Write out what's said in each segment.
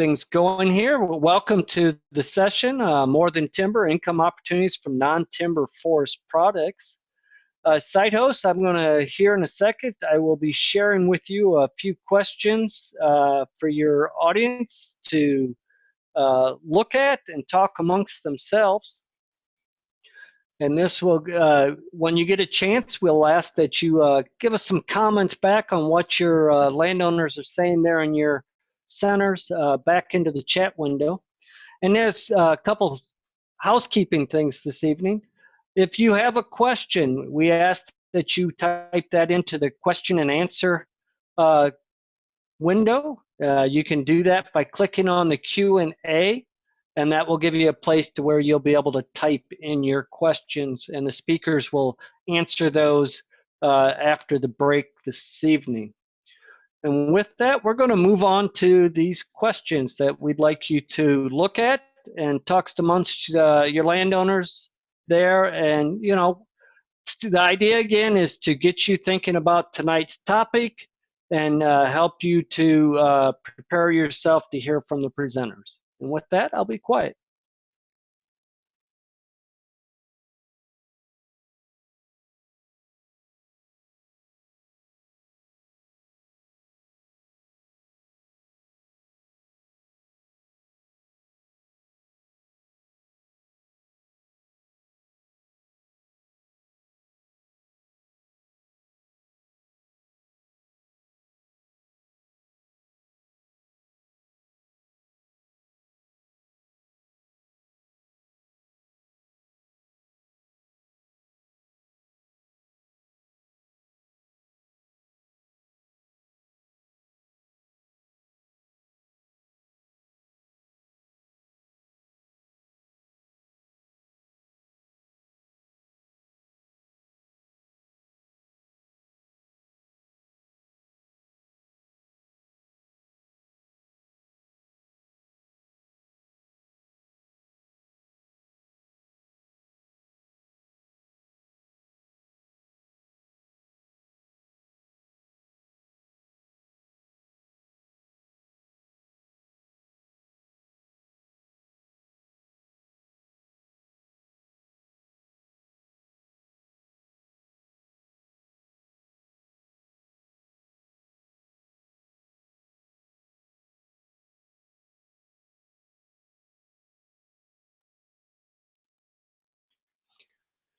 things going here. Welcome to the session, More Than Timber, Income Opportunities from Non-Timber Forest Products. Site host, I'm going to, here in a second, I will be sharing with you a few questions for your audience to look at and talk amongst themselves. And this will, when you get a chance, we'll ask that you give us some comments back on what your landowners are saying there in your centers back into the chat window. And there's a couple housekeeping things this evening. If you have a question, we ask that you type that into the question and answer window. You can do that by clicking on the Q&A, and that will give you a place to where you'll be able to type in your questions, and the speakers will answer those after the break this evening. And with that, we're going to move on to these questions that we'd like you to look at and talk amongst your landowners there. And, you know, the idea again is to get you thinking about tonight's topic and help you to prepare yourself to hear from the presenters. And with that, I'll be quiet.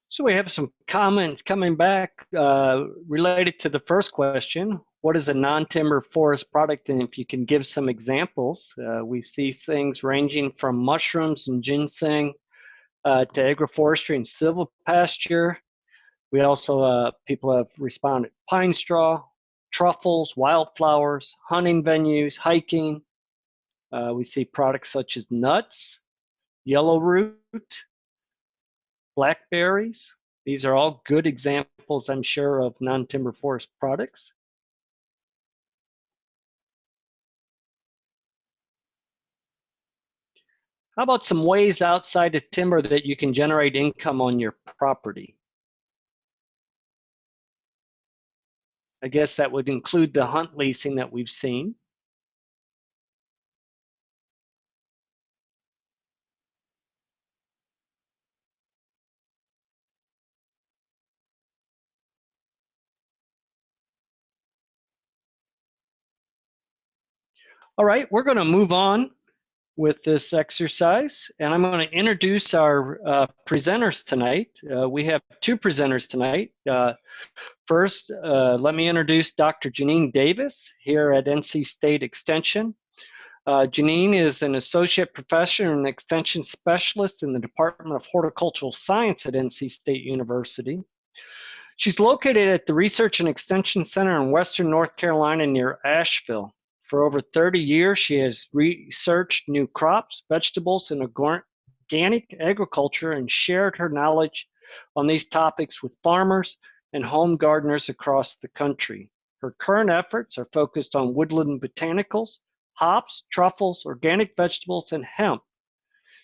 So we have some comments coming back related to the first question. What is a non-timber forest product? And if you can give some examples, we see things ranging from mushrooms and ginseng to agroforestry and silvopasture. We also, people have responded, pine straw, truffles, wildflowers, hunting venues, hiking. We see products such as nuts, yellow root, blackberries. These are all good examples, I'm sure, of non-timber forest products. How about some ways outside of timber that you can generate income on your property? I guess that would include the hunt leasing that we've seen. All right, we're going to move on with this exercise, and I'm going to introduce our presenters tonight. We have two presenters tonight. First, let me introduce Dr. Janine Davis here at NC State Extension. Janine is an associate professor and extension specialist in the Department of Horticultural Science at NC State University. She's located at the Research and Extension Center in Western North Carolina near Asheville. For over 30 years, she has researched new crops, vegetables, and organic agriculture and shared her knowledge on these topics with farmers and home gardeners across the country. Her current efforts are focused on woodland botanicals, hops, truffles, organic vegetables, and hemp.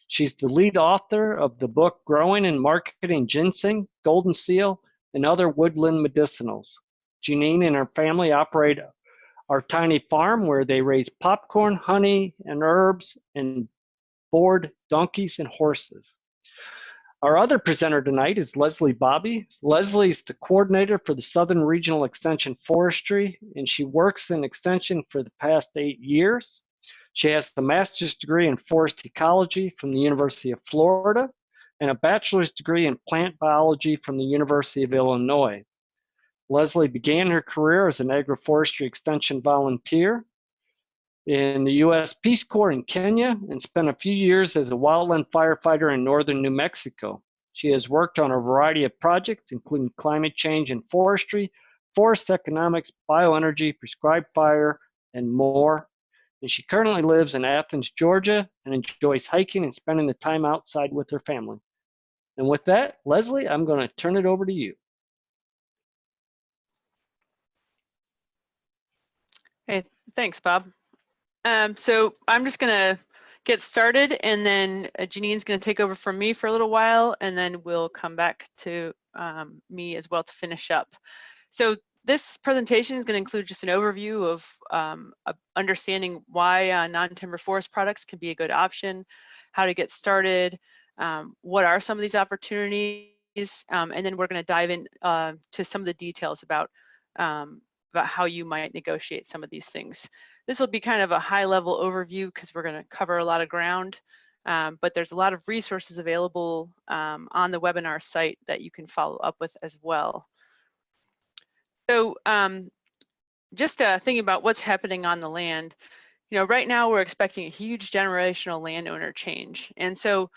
She's the lead author of the book Growing and Marketing Ginseng, Golden Seal, and Other Woodland Medicinals. Janine and her family operate our tiny farm where they raise popcorn, honey, and herbs, and board donkeys and horses. Our other presenter tonight is Leslie Bobby. Leslie is the coordinator for the Southern Regional Extension Forestry, and she works in Extension for the past 8 years. She has a master's degree in forest ecology from the University of Florida and a bachelor's degree in plant biology from the University of Illinois. Leslie began her career as an agroforestry extension volunteer in the U.S. Peace Corps in Kenya and spent a few years as a wildland firefighter in northern New Mexico. She has worked on a variety of projects, including climate change and forestry, forest economics, bioenergy, prescribed fire, and more. And she currently lives in Athens, Georgia, and enjoys hiking and spending the time outside with her family. And with that, Leslie, I'm going to turn it over to you. Hey, thanks, Bob. So I'm just going to get started, and then Janine's going to take over from me for a little while, and then we'll come back to me as well to finish up. So this presentation is going to include just an overview of understanding why non-timber forest products can be a good option, how to get started, what are some of these opportunities, and then we're going to dive in to some of the details about how you might negotiate some of these things. This will be kind of a high-level overview because we're going to cover a lot of ground, but there's a lot of resources available on the webinar site that you can follow up with as well. So just thinking about what's happening on the land, right now we're expecting a huge generational landowner change. And so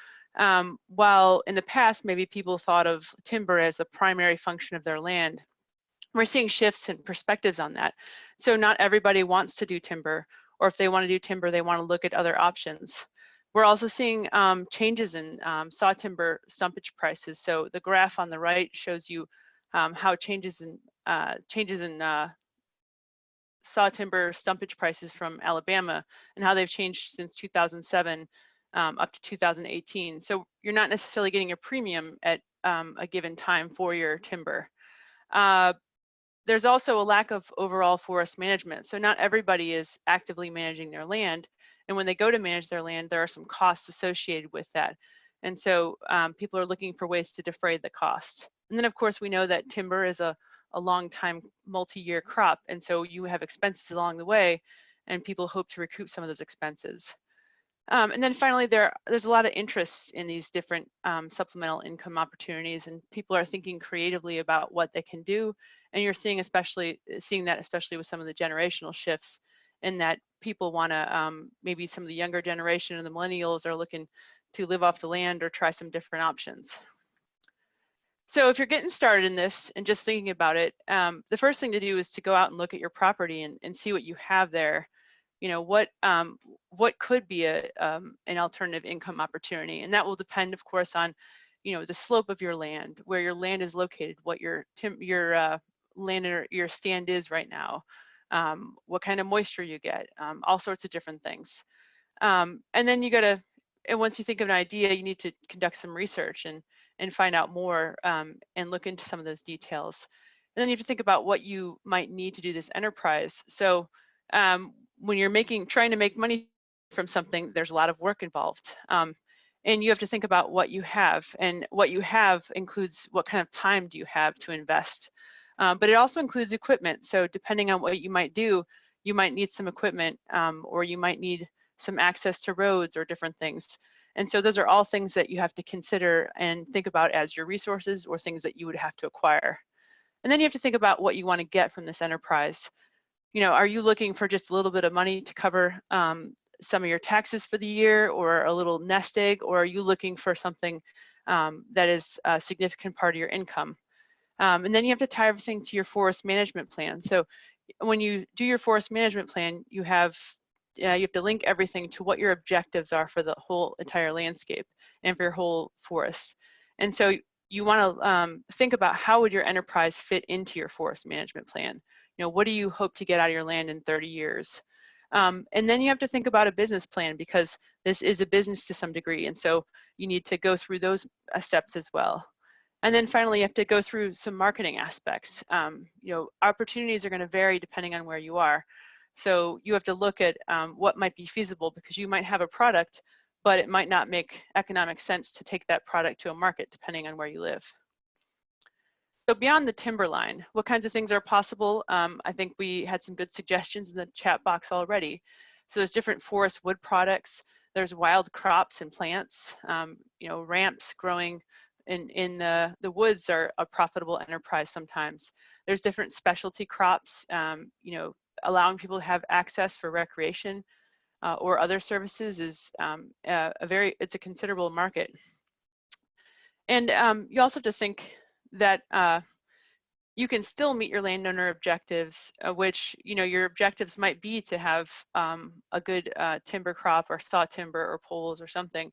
while in the past maybe people thought of timber as the primary function of their land, we're seeing shifts in perspectives on that. So not everybody wants to do timber, or if they want to do timber, they want to look at other options. We're also seeing changes in saw timber stumpage prices. So the graph on the right shows you how changes in saw timber stumpage prices from Alabama and how they've changed since 2007 up to 2018. So you're not necessarily getting a premium at a given time for your timber. There's also a lack of overall forest management. So not everybody is actively managing their land. And when they go to manage their land, there are some costs associated with that. And so people are looking for ways to defray the cost. And then of course, we know that timber is a long time multi-year crop. And so you have expenses along the way, and people hope to recoup some of those expenses. And then finally, there's a lot of interest in these different supplemental income opportunities, and people are thinking creatively about what they can do. And you're seeing that especially with some of the generational shifts, in that people want to maybe some of the younger generation and the millennials are looking to live off the land or try some different options. So if you're getting started in this and just thinking about it, the first thing to do is to go out and look at your property and see what you have there. What could be an alternative income opportunity, and that will depend, of course, on the slope of your land, where your land is located, what your land or your stand is right now, what kind of moisture you get, all sorts of different things. And then and once you think of an idea, you need to conduct some research and find out more and look into some of those details. And then you have to think about what you might need to do this enterprise. So when you're trying to make money from something, there's a lot of work involved. And you have to think about what you have, and what you have includes what kind of time do you have to invest. But it also includes equipment. So depending on what you might do, you might need some equipment, or you might need some access to roads or different things. And so those are all things that you have to consider and think about as your resources or things that you would have to acquire. And then you have to think about what you want to get from this enterprise. Are you looking for just a little bit of money to cover some of your taxes for the year, or a little nest egg, or are you looking for something that is a significant part of your income? And then you have to tie everything to your forest management plan. So when you do your forest management plan, you have to link everything to what your objectives are for the whole entire landscape and for your whole forest. And so you want to think about how would your enterprise fit into your forest management plan. What do you hope to get out of your land in 30 years? And then you have to think about a business plan, because this is a business to some degree. And so you need to go through those steps as well. And then finally, you have to go through some marketing aspects. Opportunities are going to vary depending on where you are. So you have to look at what might be feasible, because you might have a product, but it might not make economic sense to take that product to a market depending on where you live. So beyond the timberline, what kinds of things are possible? I think we had some good suggestions in the chat box already. So there's different forest wood products. There's wild crops and plants. You know, ramps growing in the woods are a profitable enterprise sometimes. There's different specialty crops, you know, allowing people to have access for recreation or other services is it's a considerable market. And you also have to think that you can still meet your landowner objectives, which, you know, your objectives might be to have a good timber crop or saw timber or poles or something,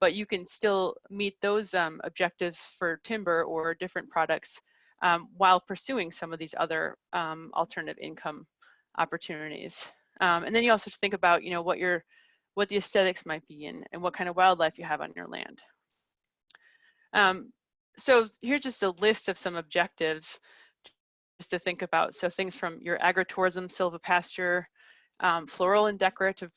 but you can still meet those objectives for timber or different products while pursuing some of these other alternative income opportunities. And then you also have to think about, you know, what the aesthetics might be and what kind of wildlife you have on your land. So here's just a list of some objectives just to think about. So things from your agritourism, silvopasture, floral and decorative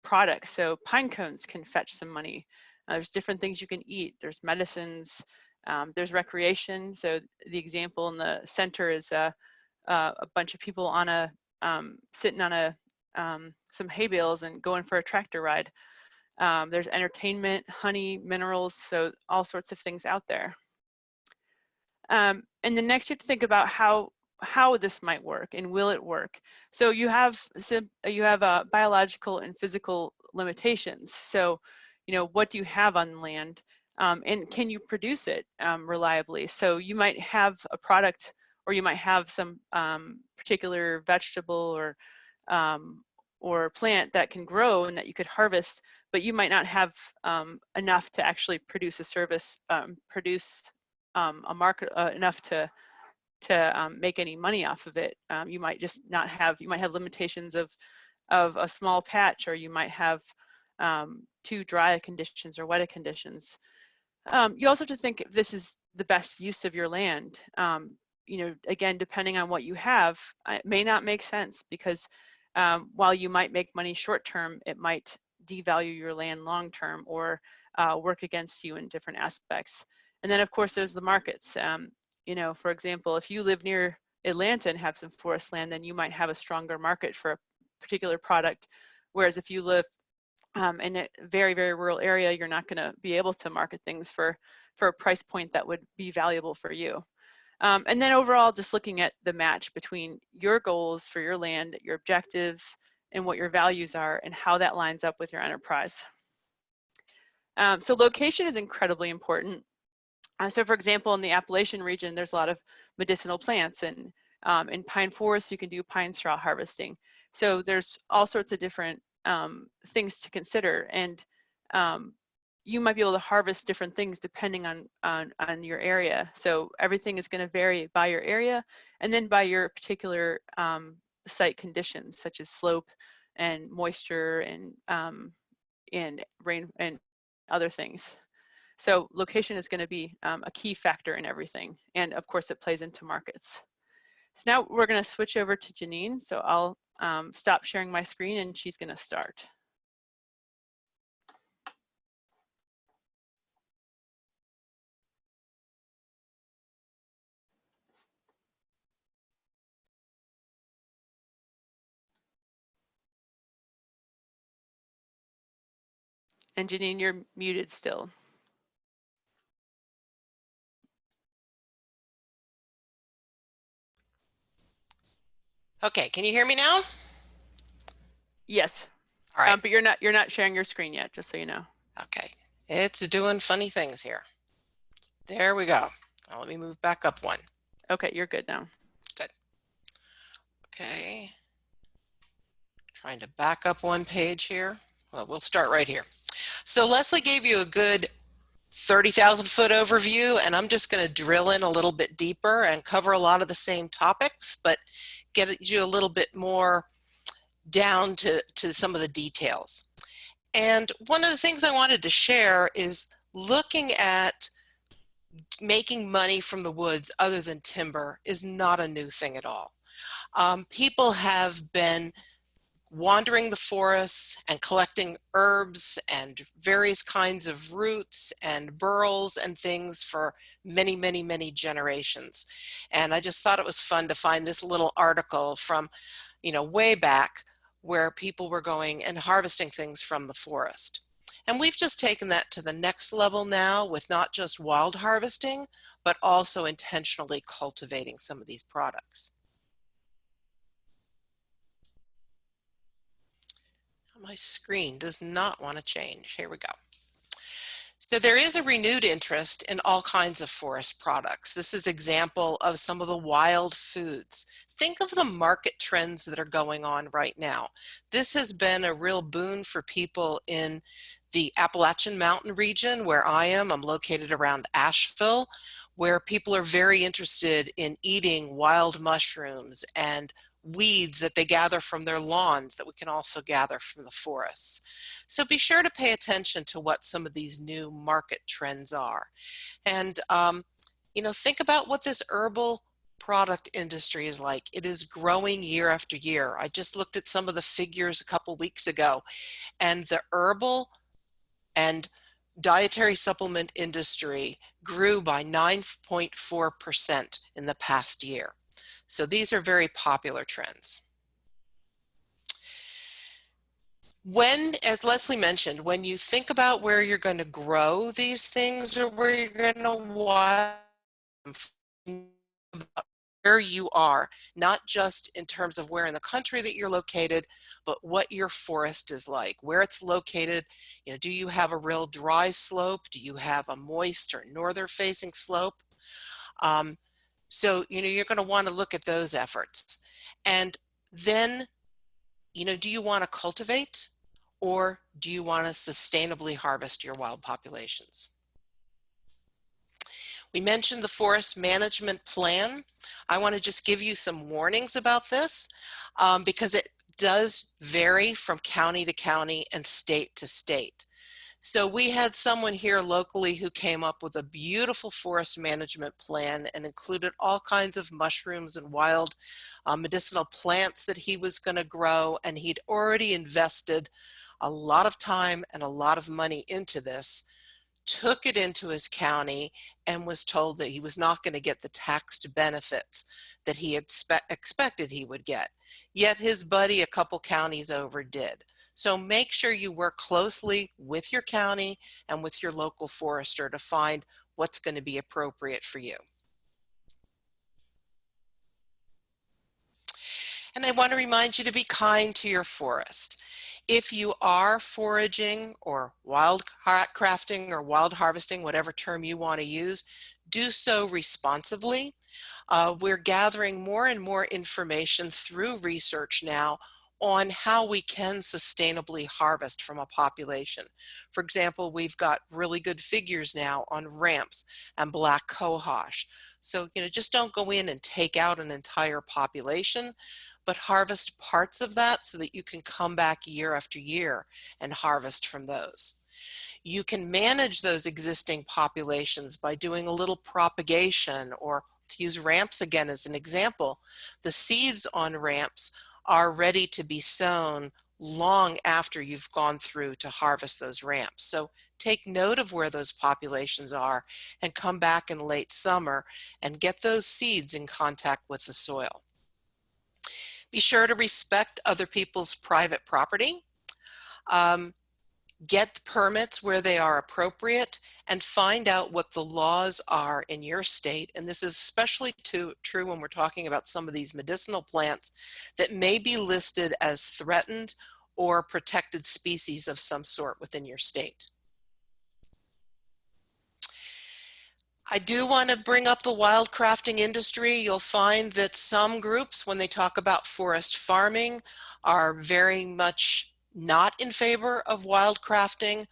products. So pine cones can fetch some money. There's different things you can eat. There's medicines. There's recreation. So the example in the center is a bunch of people on a sitting on some hay bales and going for a tractor ride. There's entertainment, honey, minerals, so all sorts of things out there. And then next you have to think about how this might work and will it work. So you have biological and physical limitations. So, you know, what do you have on land, and can you produce it reliably? So you might have a product, or you might have some particular vegetable or plant that can grow and that you could harvest, but you might not have enough to actually produce a service, a market enough to make any money off of it. You might just not have, you might have limitations of a small patch, or you might have too dry conditions or wet conditions. You also have to think if this is the best use of your land. You know, again, depending on what you have, it may not make sense, because while you might make money short term, it might devalue your land long term, or work against you in different aspects. And then of course there's the markets. You know, for example, if you live near Atlanta and have some forest land, then you might have a stronger market for a particular product. Whereas if you live in a very, very rural area, you're not going to be able to market things for a price point that would be valuable for you. And then overall, just looking at the match between your goals for your land, your objectives, and what your values are, and how that lines up with your enterprise. So location is incredibly important. So for example, in the Appalachian region, there's a lot of medicinal plants, and in pine forests, you can do pine straw harvesting. So there's all sorts of different things to consider, and you might be able to harvest different things depending on your area. So everything is going to vary by your area, and then by your particular site conditions, such as slope and moisture and rain and other things. So location is going to be a key factor in everything, and of course it plays into markets. So now we're going to switch over to Janine. So I'll stop sharing my screen, and she's going to start. And Janine, you're muted still. Okay, can you hear me now? Yes. All right. But you're not sharing your screen yet, just so you know. Okay, it's doing funny things here. There we go. Now let me move back up one. Okay, you're good now. Good. Okay. Trying to back up one page here. Well, we'll start right here. So Leslie gave you a good 30,000 foot overview, and I'm just going to drill in a little bit deeper and cover a lot of the same topics, but get you a little bit more down to some of the details. And one of the things I wanted to share is looking at making money from the woods other than timber is not a new thing at all. People have been wandering the forests and collecting herbs and various kinds of roots and burls and things for many, many, many generations. And I just thought it was fun to find this little article from, way back, where people were going and harvesting things from the forest. And we've just taken that to the next level now with not just wild harvesting, but also intentionally cultivating some of these products. My screen does not want to change. Here we go. So there is a renewed interest in all kinds of forest products. This is an example of some of the wild foods. Think of the market trends that are going on right now. This has been a real boon for people in the Appalachian Mountain region where I am. I'm located around Asheville, where people are very interested in eating wild mushrooms and weeds that they gather from their lawns that we can also gather from the forests. So be sure to pay attention to what some of these new market trends are. And, think about what this herbal product industry is like. It is growing year after year. I just looked at some of the figures a couple weeks ago, and the herbal and dietary supplement industry grew by 9.4% in the past year. So these are very popular trends. When, as Leslie mentioned, when you think about where you're going to grow these things or where you're going to wild them, where you are, not just in terms of where in the country that you're located, but what your forest is like, where it's located. Do you have a real dry slope? Do you have a moist or northern facing slope? So, you're going to want to look at those efforts. And then, do you want to cultivate or do you want to sustainably harvest your wild populations? We mentioned the forest management plan. I want to just give you some warnings about this because it does vary from county to county and state to state. So we had someone here locally who came up with a beautiful forest management plan and included all kinds of mushrooms and wild medicinal plants that he was going to grow, and he'd already invested a lot of time and a lot of money into this, took it into his county, and was told that he was not going to get the taxed benefits that he had expected he would get. Yet his buddy a couple counties over did. So make sure you work closely with your county and with your local forester to find what's going to be appropriate for you. And I want to remind you to be kind to your forest. If you are foraging or wildcrafting or wild harvesting, whatever term you want to use, do so responsibly. We're gathering more and more information through research now on how we can sustainably harvest from a population. For example, we've got really good figures now on ramps and black cohosh. So, just don't go in and take out an entire population, but harvest parts of that so that you can come back year after year and harvest from those. You can manage those existing populations by doing a little propagation, or to use ramps again as an example, the seeds on ramps are ready to be sown long after you've gone through to harvest those ramps. So take note of where those populations are and come back in late summer and get those seeds in contact with the soil. Be sure to respect other people's private property. Get permits where they are appropriate, and find out what the laws are in your state. And this is especially true when we're talking about some of these medicinal plants that may be listed as threatened or protected species of some sort within your state. I do want to bring up the wildcrafting industry. You'll find that some groups, when they talk about forest farming, are very much not in favor of wildcrafting.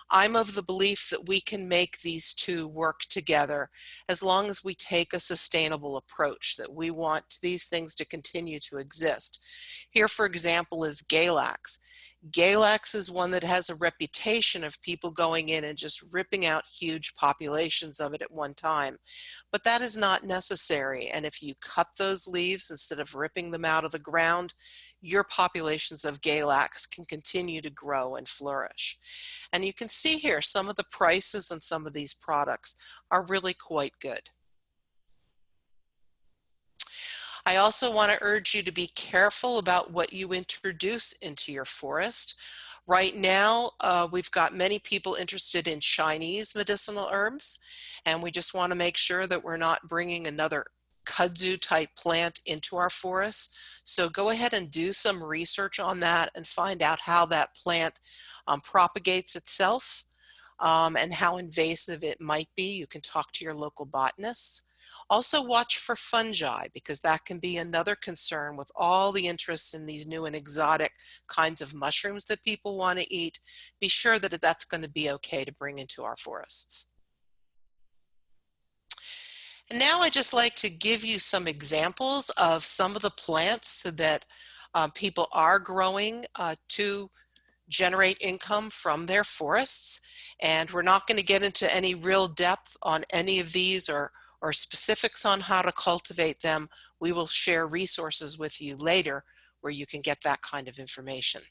I'm of the belief that we can make these two work together as long as we take a sustainable approach, that we want these things to continue to exist. Here, for example, is Galax. Galax is one that has a reputation of people going in and just ripping out huge populations of it at one time. But that is not necessary. And if you cut those leaves instead of ripping them out of the ground, your populations of Galax can continue to grow and flourish. And you can see here some of the prices on some of these products are really quite good. I also want to urge you to be careful about what you introduce into your forest. Right now, we've got many people interested in Chinese medicinal herbs, and we just want to make sure that we're not bringing another kudzu type plant into our forests. So go ahead and do some research on that and find out how that plant propagates itself and how invasive it might be. You can talk to your local botanists. Also watch for fungi, because that can be another concern with all the interest in these new and exotic kinds of mushrooms that people want to eat. Be sure that that's going to be okay to bring into our forests. And now I'd just like to give you some examples of some of the plants that people are growing to generate income from their forests. And we're not going to get into any real depth on any of these or specifics on how to cultivate them. We will share resources with you later where you can get that kind of information.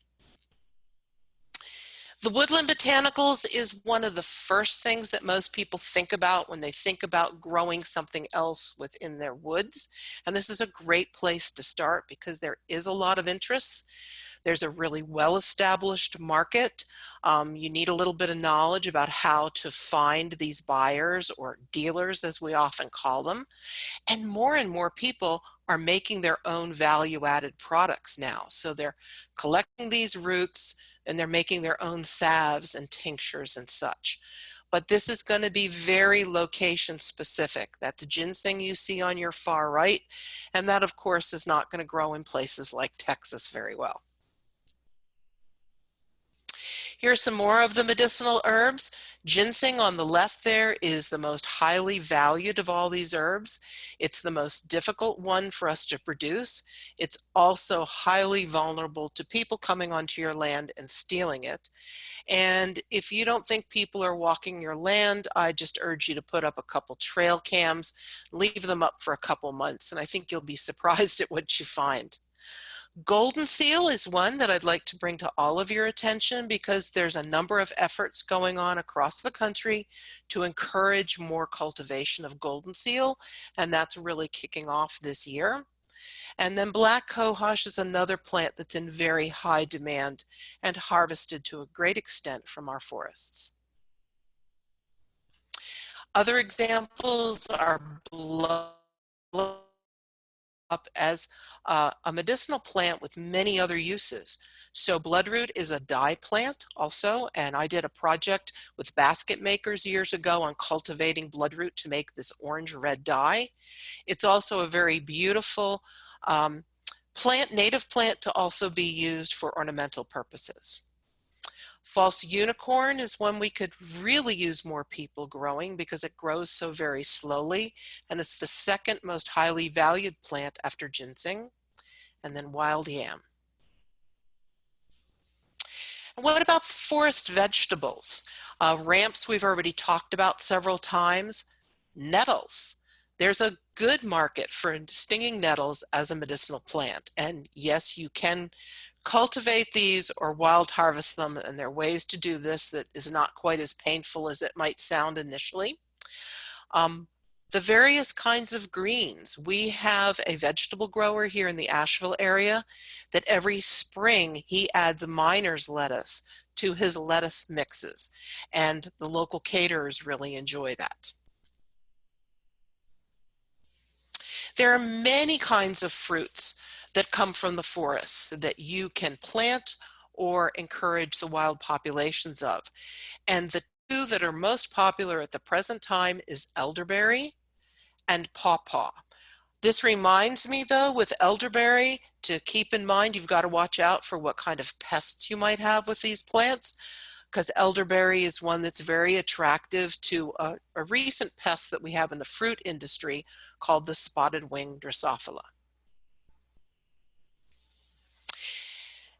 The woodland botanicals is one of the first things that most people think about when they think about growing something else within their woods. And this is a great place to start because there is a lot of interest. There's a really well-established market. You need a little bit of knowledge about how to find these buyers, or dealers as we often call them. And more people are making their own value-added products now. So they're collecting these roots and they're making their own salves and tinctures and such. But this is going to be very location specific. That's ginseng you see on your far right. And that, of course, is not going to grow in places like Texas very well. Here's some more of the medicinal herbs. Ginseng on the left there is the most highly valued of all these herbs. It's the most difficult one for us to produce. It's also highly vulnerable to people coming onto your land and stealing it. And if you don't think people are walking your land, I just urge you to put up a couple trail cams, leave them up for a couple months, and I think you'll be surprised at what you find. Golden seal is one that I'd like to bring to all of your attention because there's a number of efforts going on across the country to encourage more cultivation of golden seal, and that's really kicking off this year. And then black cohosh is another plant that's in very high demand and harvested to a great extent from our forests. Other examples are blood up as a medicinal plant with many other uses. So bloodroot is a dye plant also, and I did a project with basket makers years ago on cultivating bloodroot to make this orange-red dye. It's also a very beautiful plant, native plant, to also be used for ornamental purposes. False unicorn is one we could really use more people growing because it grows so very slowly, and it's the second most highly valued plant after ginseng, and then wild yam. And what about forest vegetables? Ramps we've already talked about several times. Nettles. There's a good market for stinging nettles as a medicinal plant, and yes, you can cultivate these or wild harvest them, and there are ways to do this that is not quite as painful as it might sound initially. The various kinds of greens. We have a vegetable grower here in the Asheville area that every spring he adds miner's lettuce to his lettuce mixes, and the local caterers really enjoy that. There are many kinds of fruits that come from the forests that you can plant or encourage the wild populations of. And the two that are most popular at the present time is elderberry and pawpaw. This reminds me, though, with elderberry, to keep in mind you've got to watch out for what kind of pests you might have with these plants, because elderberry is one that's very attractive to a recent pest that we have in the fruit industry called the spotted wing Drosophila.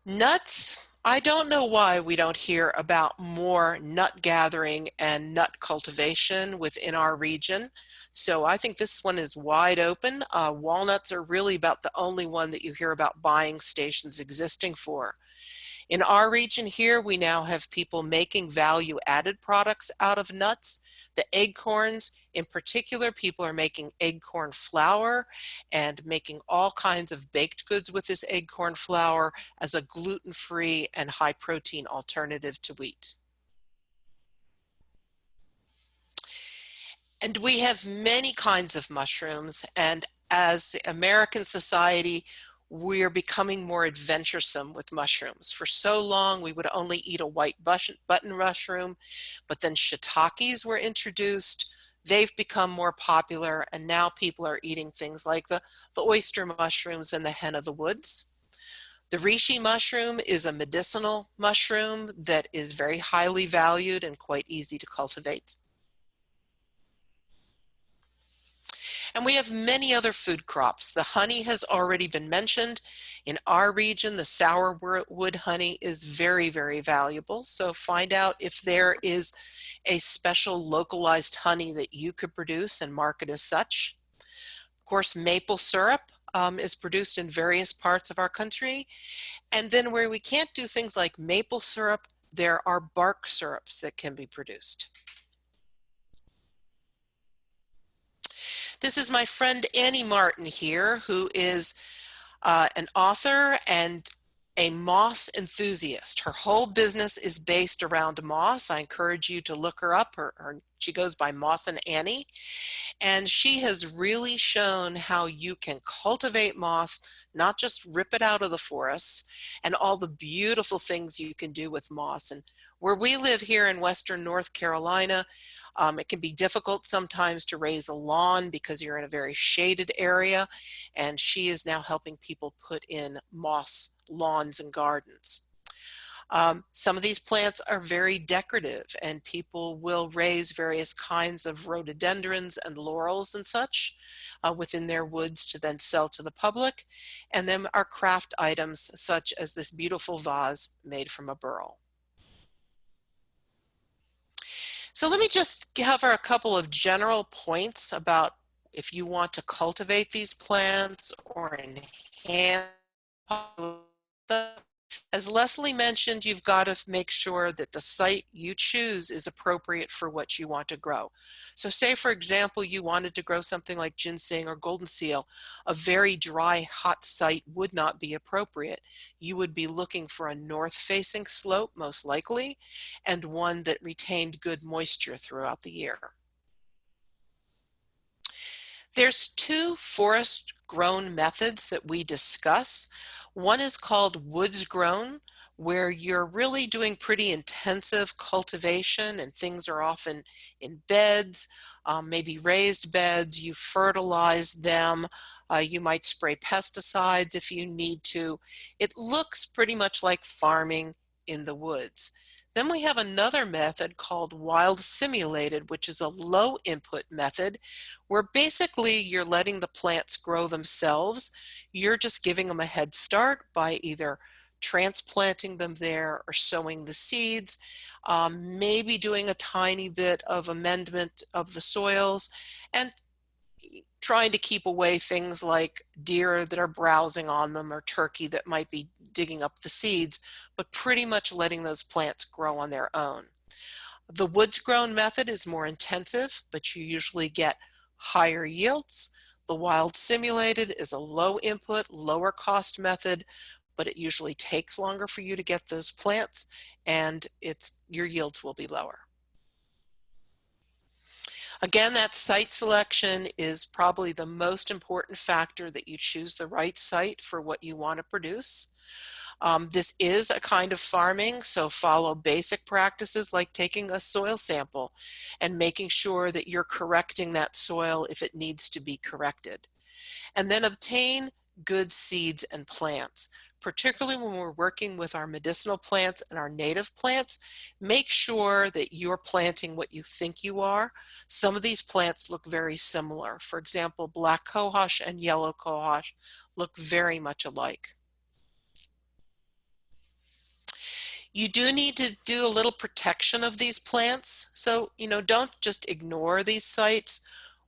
Nuts I don't know why we don't hear about more nut gathering and nut cultivation within our region. So I think this one is wide open. Walnuts are really about the only one that you hear about buying stations existing for. In our region here, we now have people making value-added products out of nuts. The acorns, in particular, people are making acorn flour and making all kinds of baked goods with this acorn flour as a gluten-free and high-protein alternative to wheat. And we have many kinds of mushrooms, and as the American society, we're becoming more adventuresome with mushrooms. For so long, we would only eat a white button mushroom, but then shiitakes were introduced. They've become more popular, and now people are eating things like the oyster mushrooms and the hen of the woods. The reishi mushroom is a medicinal mushroom that is very highly valued and quite easy to cultivate. And we have many other food crops. The honey has already been mentioned. In our region, the sourwood honey is very, very valuable. So find out if there is a special localized honey that you could produce and market as such. Of course, maple syrup is produced in various parts of our country. And then where we can't do things like maple syrup, there are bark syrups that can be produced. This is my friend Annie Martin here, who is an author and a moss enthusiast. Her whole business is based around moss. I encourage you to look her up. She goes by Moss and Annie, and she has really shown how you can cultivate moss, not just rip it out of the forests, and all the beautiful things you can do with moss. And where we live here in Western North Carolina, it can be difficult sometimes to raise a lawn because you're in a very shaded area, and she is now helping people put in moss lawns and gardens. Some of these plants are very decorative, and people will raise various kinds of rhododendrons and laurels and such within their woods to then sell to the public. And then are craft items such as this beautiful vase made from a burl. So let me just cover a couple of general points about if you want to cultivate these plants or enhance them. As Leslie mentioned, you've got to make sure that the site you choose is appropriate for what you want to grow. So say, for example, you wanted to grow something like ginseng or golden seal. A very dry, hot site would not be appropriate. You would be looking for a north-facing slope, most likely, and one that retained good moisture throughout the year. There's two forest-grown methods that we discuss. One is called woods grown, where you're really doing pretty intensive cultivation and things are often in beds, maybe raised beds. You fertilize them. You might spray pesticides if you need to. It looks pretty much like farming in the woods. Then we have another method called wild simulated, which is a low input method where basically you're letting the plants grow themselves. You're just giving them a head start by either transplanting them there or sowing the seeds, maybe doing a tiny bit of amendment of the soils, and trying to keep away things like deer that are browsing on them or turkey that might be digging up the seeds, but pretty much letting those plants grow on their own. The woods grown method is more intensive, but you usually get higher yields. The wild simulated is a low input, lower cost method, but it usually takes longer for you to get those plants, and your yields will be lower. Again, that site selection is probably the most important factor, that you choose the right site for what you want to produce. This is a kind of farming, so follow basic practices like taking a soil sample and making sure that you're correcting that soil if it needs to be corrected. And then obtain good seeds and plants. Particularly when we're working with our medicinal plants and our native plants, make sure that you're planting what you think you are. Some of these plants look very similar. For example, black cohosh and yellow cohosh look very much alike. You do need to do a little protection of these plants. So, don't just ignore these sites.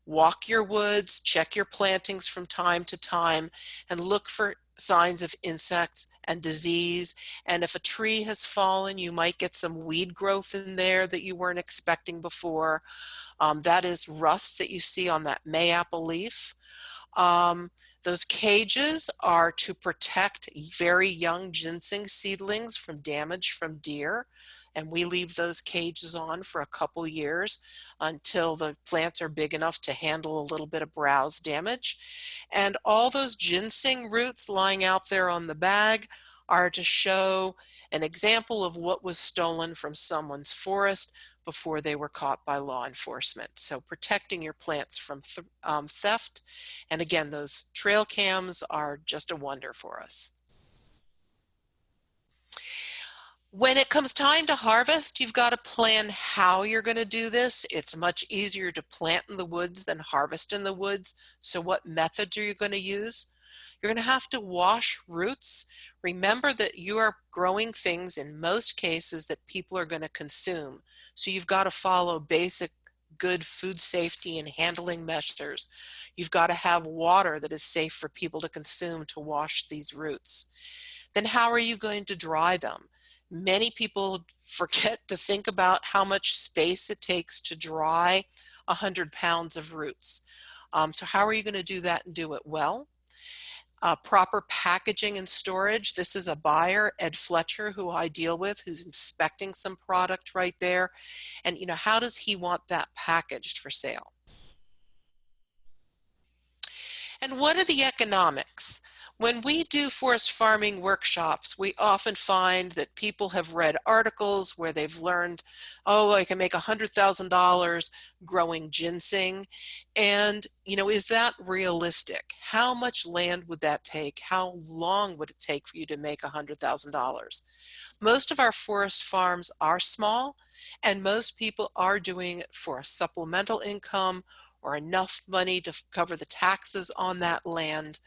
Walk your woods, check your plantings from time to time, and look for signs of insects and disease. And if a tree has fallen, you might get some weed growth in there that you weren't expecting before. That is rust that you see on that mayapple leaf. Those cages are to protect very young ginseng seedlings from damage from deer. And we leave those cages on for a couple years until the plants are big enough to handle a little bit of browse damage. And all those ginseng roots lying out there on the bag are to show an example of what was stolen from someone's forest before they were caught by law enforcement. So protecting your plants from theft. And again, those trail cams are just a wonder for us. When it comes time to harvest, you've got to plan how you're going to do this. It's much easier to plant in the woods than harvest in the woods. So what methods are you going to use? You're going to have to wash roots. Remember that you are growing things in most cases that people are going to consume. So you've got to follow basic good food safety and handling measures. You've got to have water that is safe for people to consume to wash these roots. Then how are you going to dry them? Many people forget to think about how much space it takes to dry 100 pounds of roots. So how are you going to do that and do it well? Proper packaging and storage. This is a buyer, Ed Fletcher, who I deal with, who's inspecting some product right there. And how does he want that packaged for sale? And what are the economics? When we do forest farming workshops, we often find that people have read articles where they've learned, oh, I can make $100,000 growing ginseng. And, is that realistic? How much land would that take? How long would it take for you to make $100,000? Most of our forest farms are small, and most people are doing it for a supplemental income or enough money to cover the taxes on that land.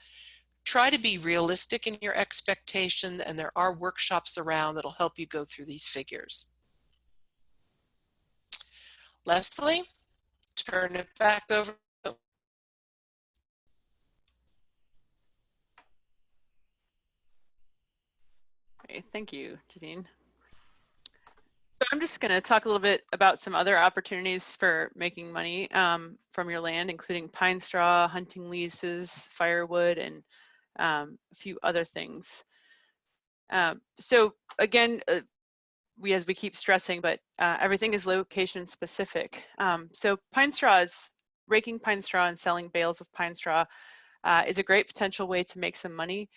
Try to be realistic in your expectation, and there are workshops around that'll help you go through these figures. Leslie, turn it back over. Okay, thank you, Janine. So I'm just going to talk a little bit about some other opportunities for making money from your land, including pine straw, hunting leases, firewood, and a few other things. So again, as we keep stressing, but everything is location specific. So raking pine straw and selling bales of pine straw is a great potential way to make some money.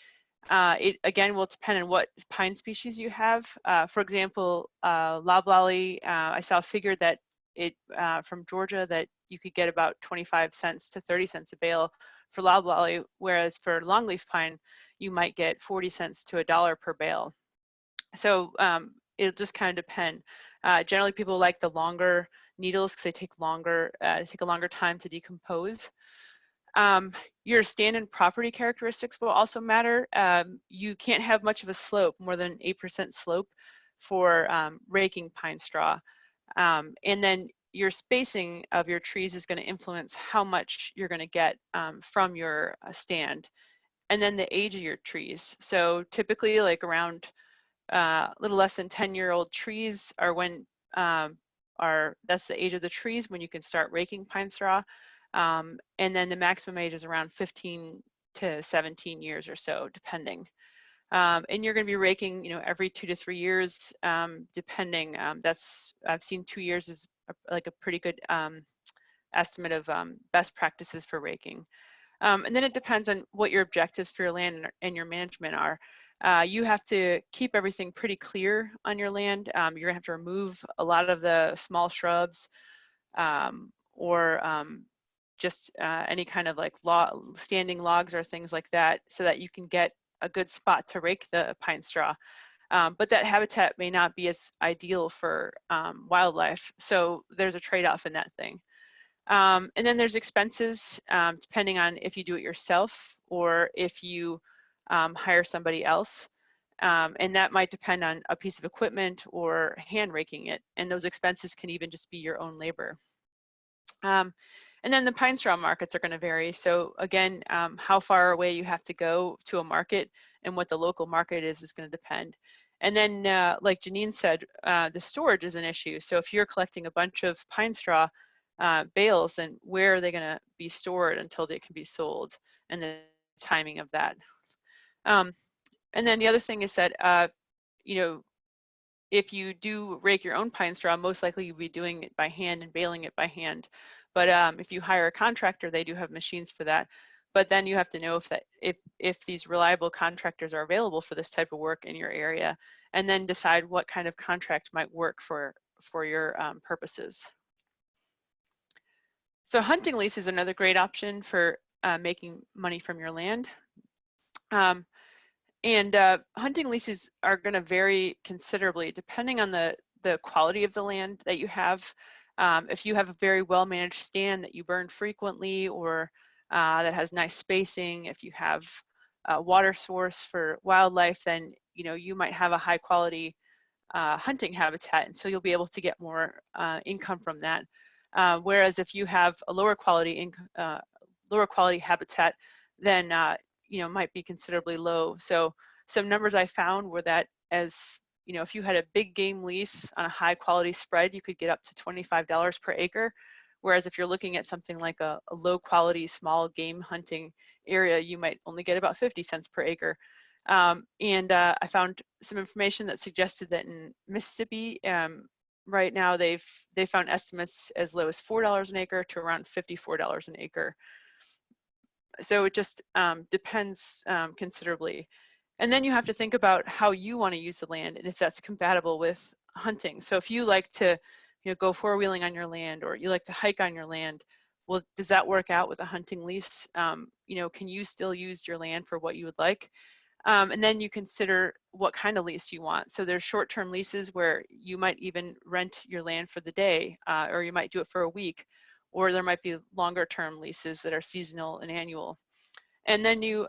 It again will depend on what pine species you have. For example, loblolly, I saw a figure that from Georgia that you could get about 25 cents to 30 cents a bale for loblolly, whereas for longleaf pine, you might get 40 cents to $1 per bale. So it'll just kind of depend. Generally, people like the longer needles because they take a longer time to decompose. Your stand-in property characteristics will also matter. You can't have much of a slope, more than 8% slope for raking pine straw. And then your spacing of your trees is going to influence how much you're going to get from your stand. And then the age of your trees. So typically like around a little less than 10-year-old trees are when that's the age of the trees when you can start raking pine straw. And then the maximum age is around 15 to 17 years or so, depending. And you're going to be raking, every 2 to 3 years, depending. I've seen 2 years is like a pretty good estimate of best practices for raking. And then it depends on what your objectives for your land and your management are. You have to keep everything pretty clear on your land. You're going to have to remove a lot of the small shrubs or just any kind of like standing logs or things like that so that you can get a good spot to rake the pine straw. But that habitat may not be as ideal for wildlife. So there's a trade-off in that thing. And then there's expenses depending on if you do it yourself or if you hire somebody else. And that might depend on a piece of equipment or hand raking it. And those expenses can even just be your own labor. And then the pine straw markets are going to vary. So again, how far away you have to go to a market and what the local market is going to depend. And then, like Janine said, the storage is an issue. So if you're collecting a bunch of pine straw bales, then where are they going to be stored until they can be sold, and the timing of that. And then the other thing is that, you know, if you do rake your own pine straw, most likely you'll be doing it by hand and baling it by hand. But if you hire a contractor, they do have machines for that. But then you have to know if these reliable contractors are available for this type of work in your area, and then decide what kind of contract might work for your purposes. So hunting lease is another great option for making money from your land. Hunting leases are going to vary considerably depending on the quality of the land that you have. If you have a very well-managed stand that you burn frequently, or that has nice spacing, if you have a water source for wildlife, then you might have a high-quality hunting habitat, and so you'll be able to get more income from that. Whereas if you have a lower quality habitat, then might be considerably low. So some numbers I found were that, as if you had a big game lease on a high quality spread, you could get up to $25 per acre. Whereas if you're looking at something like a low quality small game hunting area, you might only get about 50 cents per acre. I found some information that suggested that in Mississippi, right now they found estimates as low as $4 an acre to around $54 an acre. So it just depends considerably. And then you have to think about how you want to use the land and if that's compatible with hunting. So if you like to go four-wheeling on your land, or you like to hike on your land, well, does that work out with a hunting lease? Can you still use your land for what you would like? And then you consider what kind of lease you want. So there's short-term leases where you might even rent your land for the day, or you might do it for a week, or there might be longer-term leases that are seasonal and annual. And then you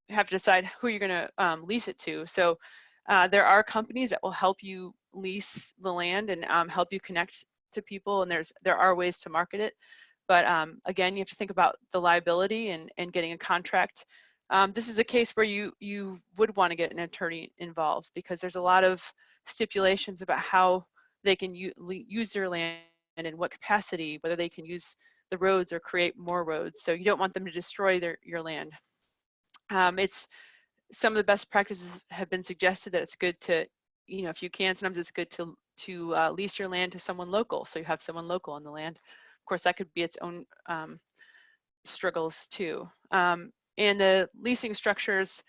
have to decide who you're going to lease it to. So there are companies that will help you lease the land and help you connect to people, and there are ways to market it. But again, you have to think about the liability and getting a contract. This is a case where you would want to get an attorney involved, because there's a lot of stipulations about how they can use their land and in what capacity, whether they can use the roads or create more roads. So you don't want them to destroy your land. It's some of the best practices have been suggested that it's good to, if you can, sometimes it's good to lease your land to someone local, so you have someone local on the land. Of course, that could be its own struggles too. And the leasing structures,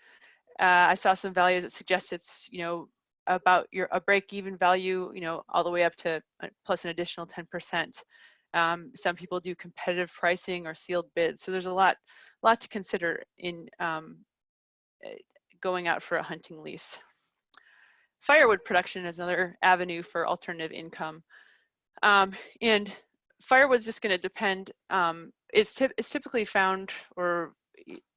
I saw some values that suggest it's about a break-even value, all the way up to plus an additional 10%. Some people do competitive pricing or sealed bids, so there's a lot to consider in going out for a hunting lease. Firewood production is another avenue for alternative income, and firewood's just going to depend. It's typically found or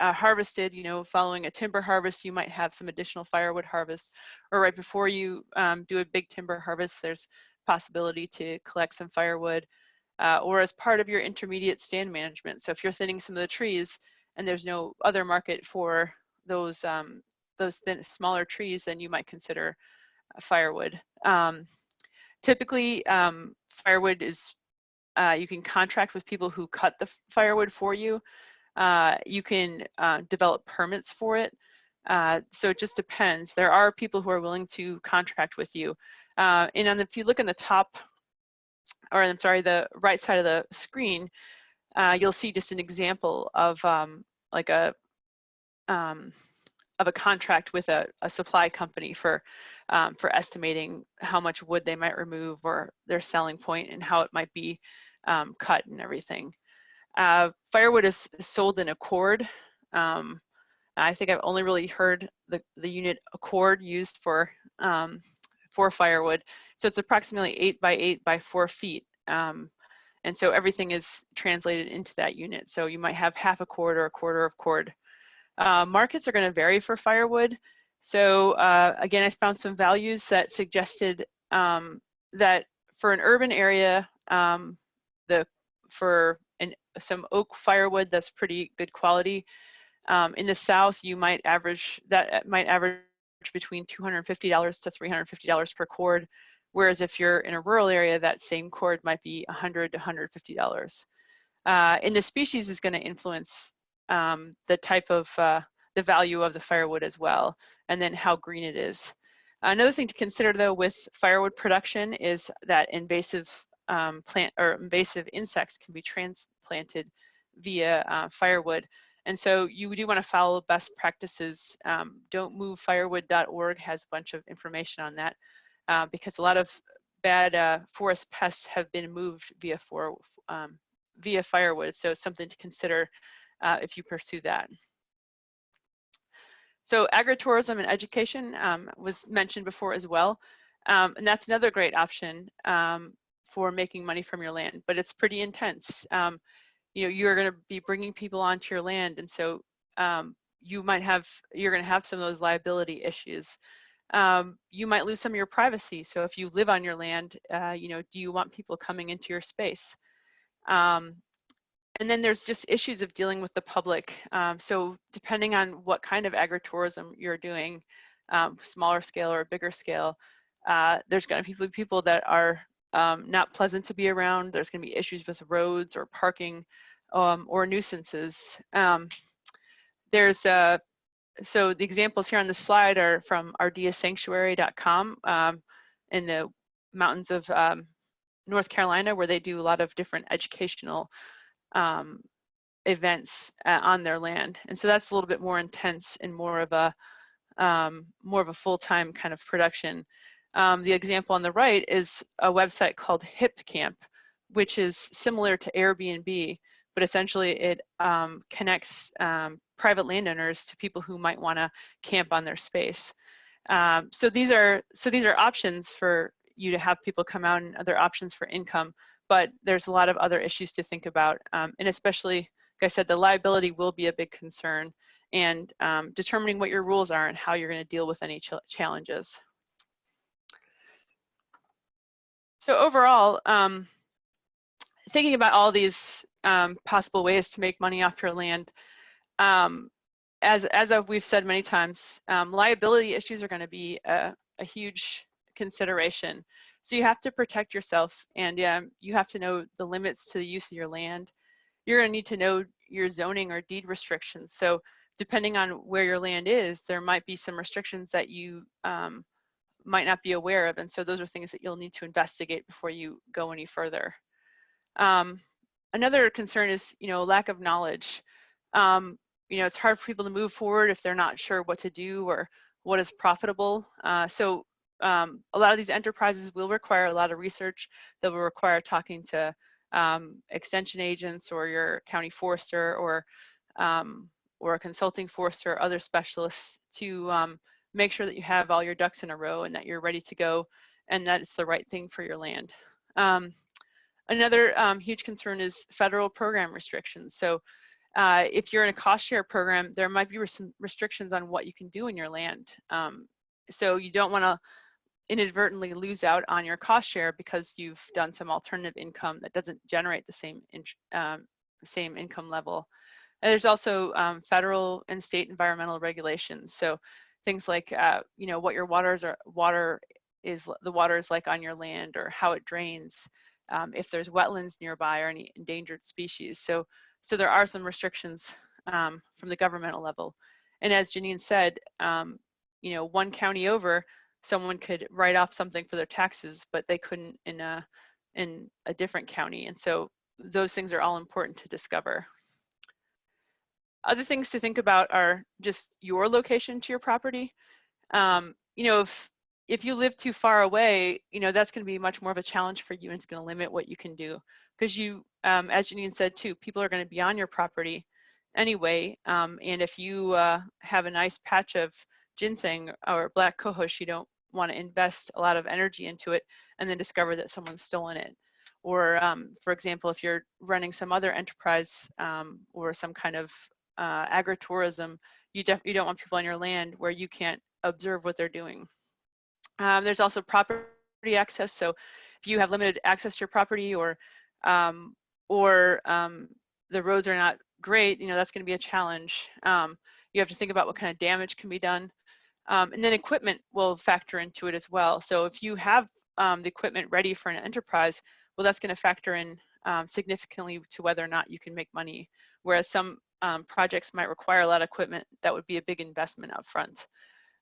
harvested, following a timber harvest. You might have some additional firewood harvest, or right before you do a big timber harvest, there's possibility to collect some firewood, or as part of your intermediate stand management. So if you're thinning some of the trees and there's no other market for those thin, smaller trees, then you might consider firewood. Typically, firewood is, you can contract with people who cut the firewood for you. You can develop permits for it. So it just depends. There are people who are willing to contract with you. And if you look in the top, or I'm sorry, the right side of the screen, you'll see just an example of like a contract with a supply company for estimating how much wood they might remove, or their selling point, and how it might be cut and everything. Firewood is sold in a cord. I think I've only really heard the unit a cord used for firewood. So it's approximately 8 by 8 by 4 feet. And so everything is translated into that unit. So you might have half a cord or a quarter of cord. Markets are going to vary for firewood. So again, I found some values that suggested that for an urban area, some oak firewood that's pretty good quality. In the South, you might average between $250 to $350 per cord, whereas if you're in a rural area, that same cord might be $100 to $150. And the species is going to influence the type of the value of the firewood as well, and then how green it is. Another thing to consider though with firewood production is that invasive invasive insects can be transplanted via firewood. And so you do want to follow best practices. Don'tmovefirewood.org has a bunch of information on that because a lot of bad forest pests have been moved via firewood. So it's something to consider if you pursue that. So agritourism and education was mentioned before as well. And that's another great option for making money from your land, but it's pretty intense. You're going to be bringing people onto your land, and so you're going to have some of those liability issues. You might lose some of your privacy. So if you live on your land, do you want people coming into your space? And then there's just issues of dealing with the public. So depending on what kind of agritourism you're doing, smaller scale or bigger scale, there's going to be people that are not pleasant to be around. There's going to be issues with roads or parking or nuisances. So the examples here on the slide are from ardeasanctuary.com in the mountains of North Carolina, where they do a lot of different educational events on their land. And so that's a little bit more intense and more of a full-time kind of production. The example on the right is a website called Hip Camp, which is similar to Airbnb, but essentially it connects private landowners to people who might want to camp on their space. So these are options for you to have people come out, and other options for income, but there's a lot of other issues to think about. And especially, like I said, the liability will be a big concern, and determining what your rules are and how you're going to deal with any challenges. So overall, thinking about all these possible ways to make money off your land, as we've said many times, liability issues are going to be a huge consideration. So you have to protect yourself, and you have to know the limits to the use of your land. You're going to need to know your zoning or deed restrictions. So depending on where your land is, there might be some restrictions that you might not be aware of, and so those are things that you'll need to investigate before you go any further. Another concern is, lack of knowledge. It's hard for people to move forward if they're not sure what to do or what is profitable. So a lot of these enterprises will require a lot of research. That will require talking to extension agents or your county forester or a consulting forester or other specialists to make sure that you have all your ducks in a row and that you're ready to go and that it's the right thing for your land. Another huge concern is federal program restrictions. So if you're in a cost share program, there might be some restrictions on what you can do in your land. So you don't want to inadvertently lose out on your cost share because you've done some alternative income that doesn't generate the same income level. And there's also federal and state environmental regulations. So things like what your the water is like on your land, or how it drains, if there's wetlands nearby or any endangered species. So there are some restrictions from the governmental level. And as Janine said, one county over, someone could write off something for their taxes, but they couldn't in a different county. And so those things are all important to discover. Other things to think about are just your location to your property. If you live too far away, that's going to be much more of a challenge for you, and it's going to limit what you can do, because as Janine said too, people are going to be on your property anyway. And if you have a nice patch of ginseng or black cohosh, you don't want to invest a lot of energy into it and then discover that someone's stolen it. Or for example, if you're running some other enterprise or some kind of agritourism, you don't want people on your land where you can't observe what they're doing. There's also property access. So if you have limited access to your property, or the roads are not great, that's going to be a challenge. You have to think about what kind of damage can be done. And then equipment will factor into it as well. So if you have the equipment ready for an enterprise, well, that's going to factor in significantly to whether or not you can make money. Whereas some projects might require a lot of equipment, that would be a big investment up front.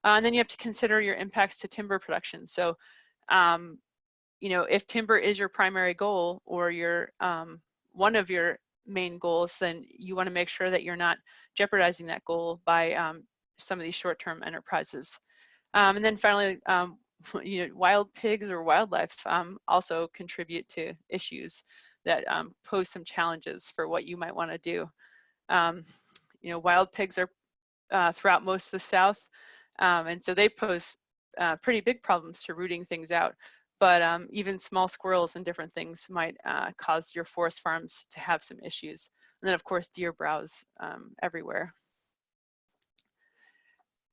And then you have to consider your impacts to timber production. So, if timber is your primary goal, or your one of your main goals, then you want to make sure that you're not jeopardizing that goal by some of these short-term enterprises. And then finally, wild pigs or wildlife also contribute to issues that pose some challenges for what you might want to do. Wild pigs are throughout most of the South, and so they pose pretty big problems to rooting things out. But even small squirrels and different things might cause your forest farms to have some issues. And then, of course, deer browse everywhere.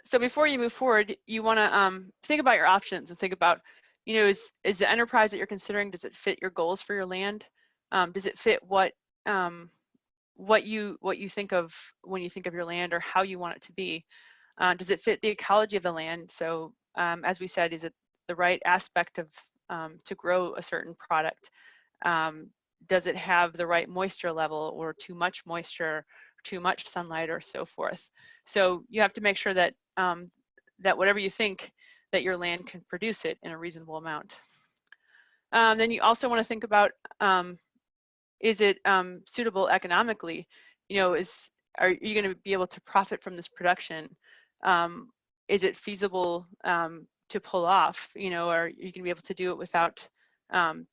So before you move forward, you want to think about your options and think about, is the enterprise that you're considering, does it fit your goals for your land? Does it fit what you think of when you think of your land, or how you want it to be? Does it fit the ecology of the land? So as we said, is it the right aspect of to grow a certain product? Does it have the right moisture level, or too much moisture, too much sunlight, or so forth? So you have to make sure that that whatever you think, that your land can produce it in a reasonable amount. Then you also want to think about, is it suitable economically? Are you going to be able to profit from this production? Is it feasible to pull off? Are you going to be able to do it without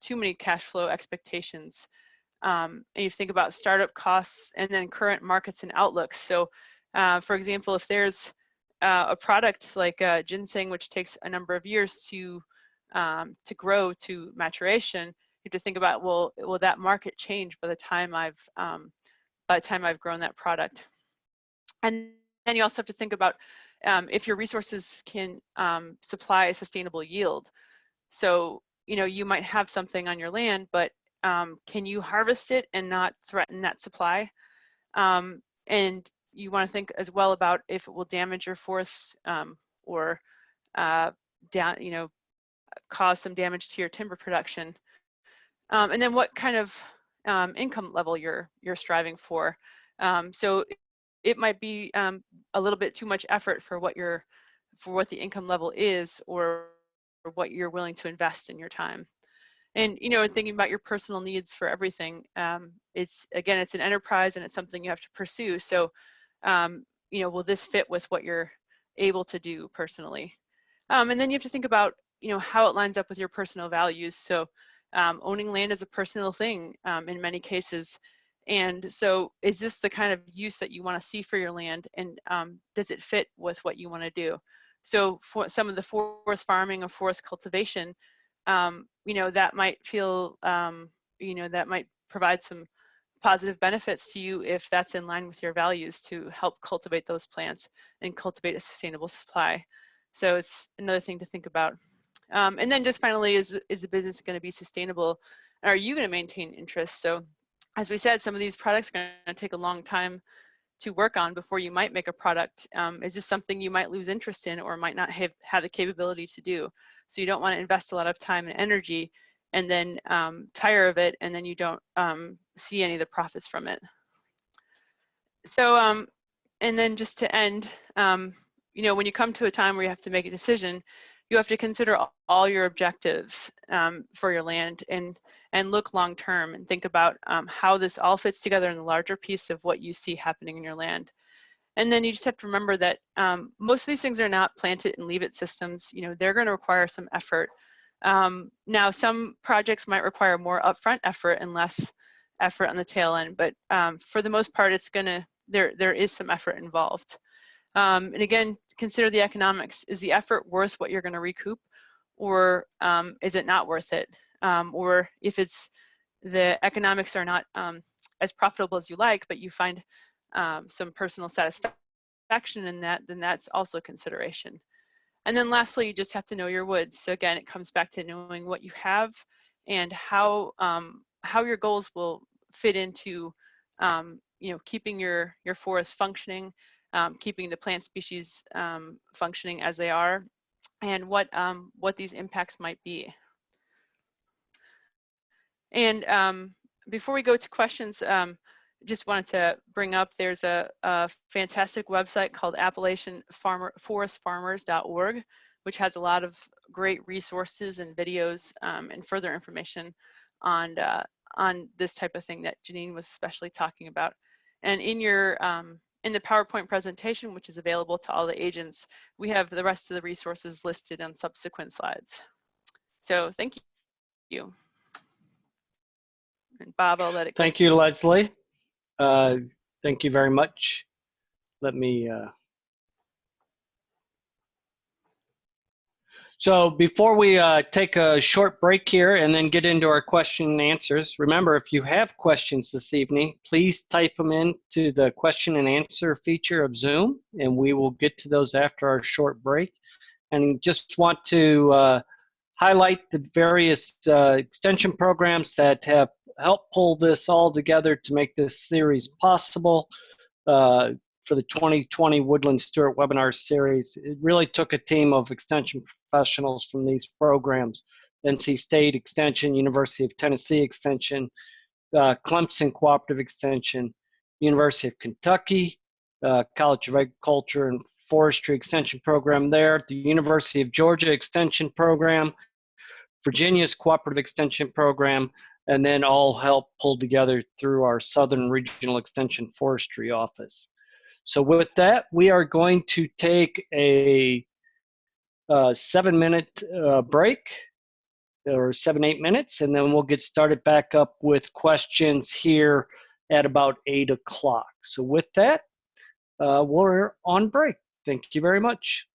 too many cash flow expectations? And you think about startup costs, and then current markets and outlooks. So for example, if there's a product like ginseng, which takes a number of years to grow to maturation, you have to think about, well, will that market change by the time I've grown that product? And then you also have to think about if your resources can supply a sustainable yield. So you might have something on your land, but can you harvest it and not threaten that supply? And you want to think as well about if it will damage your forest, or cause some damage to your timber production. And then what kind of income level you're striving for. So it might be a little bit too much effort for what the income level is, or what you're willing to invest in your time. And thinking about your personal needs for everything. It's an enterprise, and it's something you have to pursue. So will this fit with what you're able to do personally? And then you have to think about how it lines up with your personal values. So owning land is a personal thing in many cases. And so is this the kind of use that you want to see for your land? And does it fit with what you want to do? So for some of the forest farming or forest cultivation, that might feel, that might provide some positive benefits to you if that's in line with your values, to help cultivate those plants and cultivate a sustainable supply. So it's another thing to think about. And then just finally, is the business going to be sustainable? Are you going to maintain interest? So as we said, some of these products are going to take a long time to work on before you might make a product. Is this something you might lose interest in, or might not have the capability to do? So you don't want to invest a lot of time and energy and then tire of it, and then you don't see any of the profits from it. So, and then just to end, when you come to a time where you have to make a decision, you have to consider all your objectives for your land, and look long term, and think about how this all fits together in the larger piece of what you see happening in your land. And then you just have to remember that most of these things are not plant it and leave it systems. They're going to require some effort. Now, some projects might require more upfront effort and less effort on the tail end, but for the most part, there is some effort involved. And again, consider the economics. Is the effort worth what you're going to recoup, or is it not worth it? Or if the economics are not as profitable as you like, but you find some personal satisfaction action in that, then that's also a consideration. And then lastly, you just have to know your woods. So again, it comes back to knowing what you have and how your goals will fit into keeping your forest functioning, keeping the plant species functioning as they are, and what these impacts might be. And before we go to questions, just wanted to bring up, there's a fantastic website called AppalachianForestFarmers.org, which has a lot of great resources and videos and further information on this type of thing that Janine was especially talking about. And in your in the PowerPoint presentation, which is available to all the agents, we have the rest of the resources listed on subsequent slides. So thank you. And Bob, I'll let it go. Thank you, Leslie. Thank you very much. Let me. So before we take a short break here and then get into our question and answers, remember, if you have questions this evening, please type them into the question and answer feature of Zoom, and we will get to those after our short break. And just want to highlight the various extension programs that have helped pull this all together to make this series possible. For the 2020 Woodland Stewart webinar series, it really took a team of extension professionals from these programs: NC State Extension, University of Tennessee Extension, Clemson Cooperative Extension, University of Kentucky, College of Agriculture and Forestry Extension Program there, the University of Georgia Extension Program, Virginia's Cooperative Extension Program, and then all help pulled together through our Southern Regional Extension Forestry Office. So with that, we are going to take a 7-minute break, or 7-8 minutes, and then we'll get started back up with questions here at about 8 o'clock. So with that, we're on break. Thank you very much.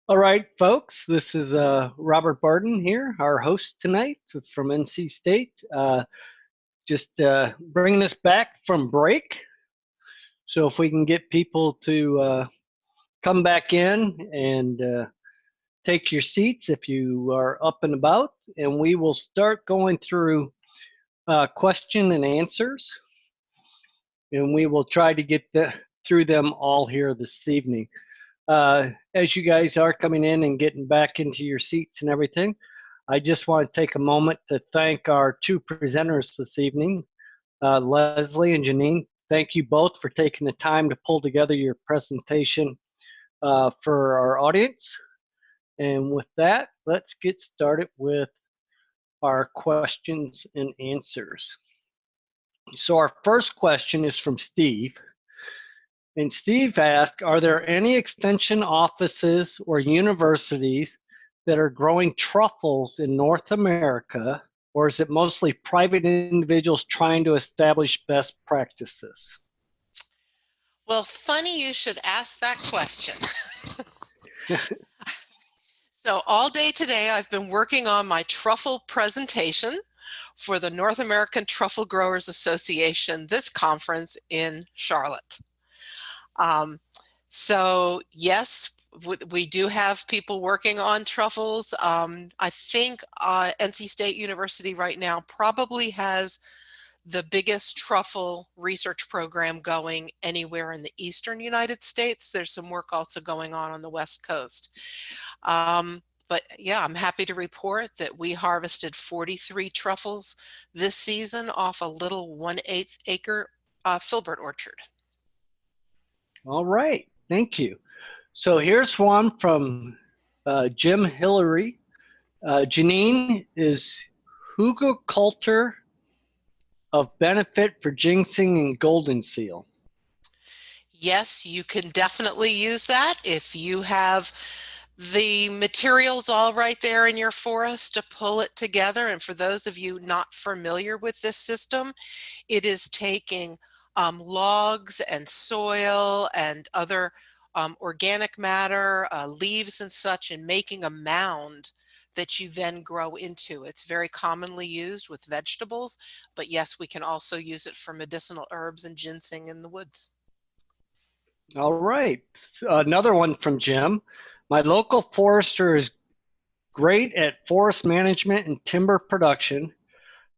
All right, folks, this is Robert Barden here, our host tonight from NC State. Just bringing us back from break. So if we can get people to come back in and take your seats if you are up and about, and we will start going through question and answers, and we will try to get through them all here this evening. As you guys are coming in and getting back into your seats and everything, I just want to take a moment to thank our two presenters this evening, Leslie and Janine. Thank you both for taking the time to pull together your presentation for our audience. And with that, let's get started with our questions and answers. So our first question is from Steve. And Steve asked, are there any extension offices or universities that are growing truffles in North America, or is it mostly private individuals trying to establish best practices? Well, funny you should ask that question. So all day today, I've been working on my truffle presentation for the North American Truffle Growers Association, this conference in Charlotte. So yes, we do have people working on truffles. I think NC State University right now probably has the biggest truffle research program going anywhere in the eastern United States. There's some work also going on the West Coast. But yeah, I'm happy to report that we harvested 43 truffles this season off a little 1/8 acre filbert orchard. All right, thank you. So here's one from Jim Hillary. Janine, is hugelkultur of benefit for ginseng and golden seal? Yes, you can definitely use that if you have the materials all right there in your forest to pull it together. And for those of you not familiar with this system, it is taking logs and soil and other organic matter, leaves and such, and making a mound that you then grow into. It's very commonly used with vegetables, but yes, we can also use it for medicinal herbs and ginseng in the woods. All right, another one from Jim. My local forester is great at forest management and timber production,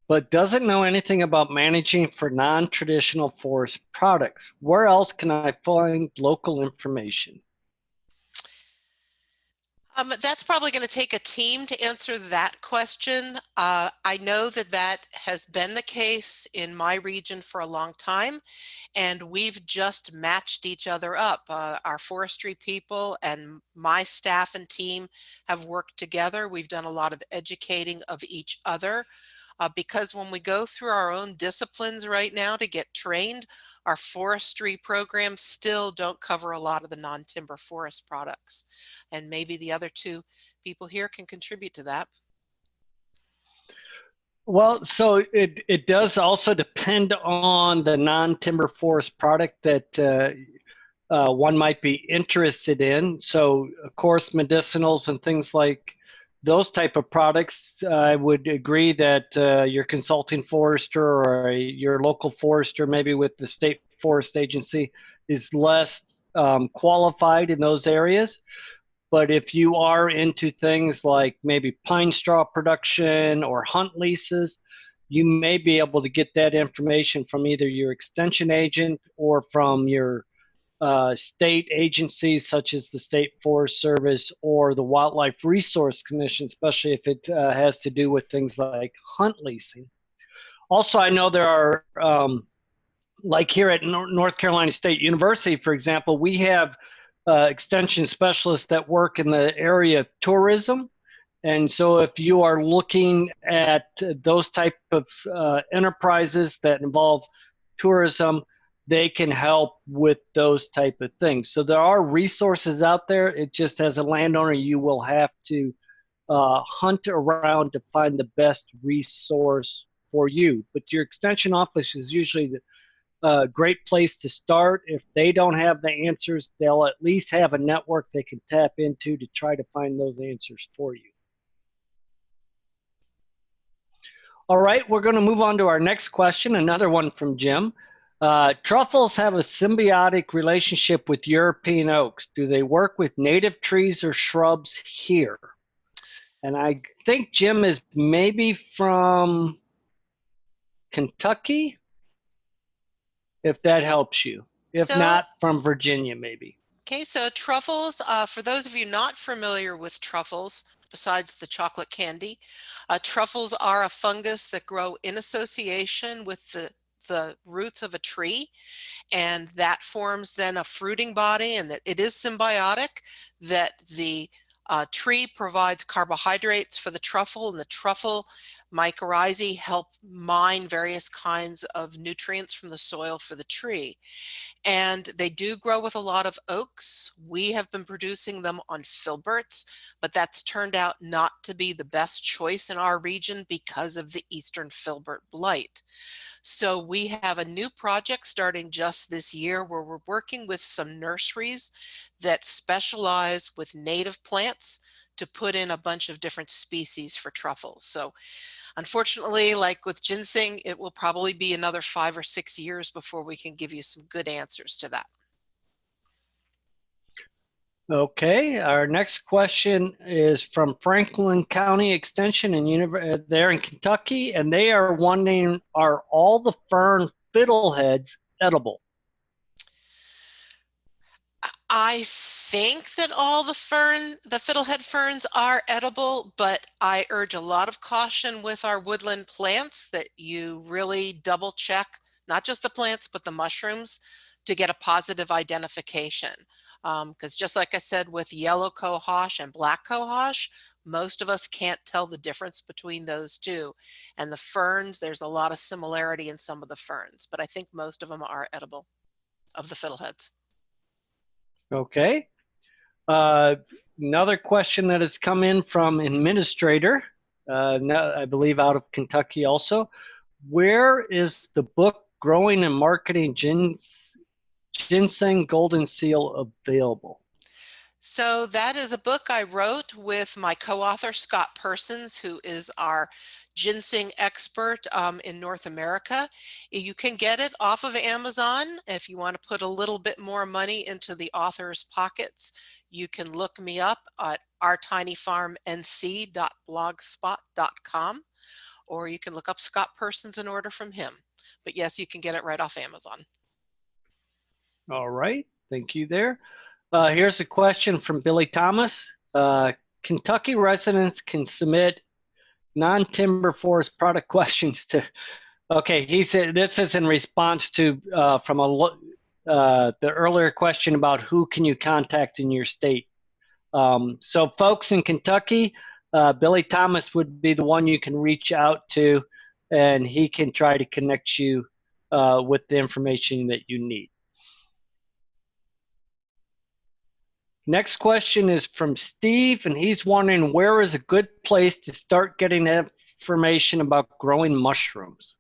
but doesn't know anything about managing for non-traditional forest products. Where else can I find local information? That's probably going to take a team to answer that question. I know that that has been the case in my region for a long time, and we've just matched each other up. Our forestry people and my staff and team have worked together. We've done a lot of educating of each other because when we go through our own disciplines right now to get trained, our forestry programs still don't cover a lot of the non-timber forest products. And maybe the other two people here can contribute to that. Well, so it does also depend on the non-timber forest product that one might be interested in. So, of course, medicinals and things like those type of products, I would agree that your consulting forester or your local forester, maybe with the state forest agency, is less qualified in those areas. But if you are into things like maybe pine straw production or hunt leases, you may be able to get that information from either your extension agent or from your state agencies such as the State Forest Service or the Wildlife Resource Commission, especially if it has to do with things like hunt leasing. Also, I know there are, like here at North Carolina State University, for example, we have extension specialists that work in the area of tourism. And so if you are looking at those type of enterprises that involve tourism, they can help with those type of things. So there are resources out there. It just, as a landowner, you will have to hunt around to find the best resource for you. But your extension office is usually a great place to start. If they don't have the answers, they'll at least have a network they can tap into to try to find those answers for you. All right, we're going to move on to our next question, another one from Jim. Truffles have a symbiotic relationship with European oaks. Do they work with native trees or shrubs here? And I think Jim is maybe from Kentucky, if that helps you. If not, from Virginia, maybe. Okay, so truffles, for those of you not familiar with truffles, besides the chocolate candy, truffles are a fungus that grow in association with the roots of a tree, and that forms then a fruiting body, and that it is symbiotic, that the tree provides carbohydrates for the truffle, and the truffle mycorrhizae help mine various kinds of nutrients from the soil for the tree. And they do grow with a lot of oaks. We have been producing them on filberts, but that's turned out not to be the best choice in our region because of the eastern filbert blight. So we have a new project starting just this year where we're working with some nurseries that specialize with native plants to put in a bunch of different species for truffles. So unfortunately, like with ginseng, it will probably be another 5 or 6 years before we can give you some good answers to that. Okay, our next question is from Franklin County Extension and there in Kentucky, and they are wondering, are all the fern fiddleheads edible? I think that all the fiddlehead ferns are edible, but I urge a lot of caution with our woodland plants that you really double check, not just the plants, but the mushrooms to get a positive identification. Because just like I said, with yellow cohosh and black cohosh, most of us can't tell the difference between those two. And the ferns, there's a lot of similarity in some of the ferns, but I think most of them are edible, of the fiddleheads. Okay. Another question that has come in from administrator, I believe out of Kentucky also. Where is the book Growing and Marketing Ginseng Golden Seal available? So that is a book I wrote with my co-author, Scott Persons, who is our ginseng expert in North America. You can get it off of Amazon. If you want to put a little bit more money into the author's pockets, you can look me up at ourtinyfarmnc.blogspot.com, or you can look up Scott Persons and order from him. But yes, you can get it right off Amazon. All right, thank you there. Here's a question from Billy Thomas. Kentucky residents can submit non-timber forest product questions to, okay, he said this is in response to the earlier question about who can you contact in your state. So folks in Kentucky, Billy Thomas would be the one you can reach out to, and he can try to connect you with the information that you need. Next question is from Steve, and he's wondering, where is a good place to start getting information about growing mushrooms?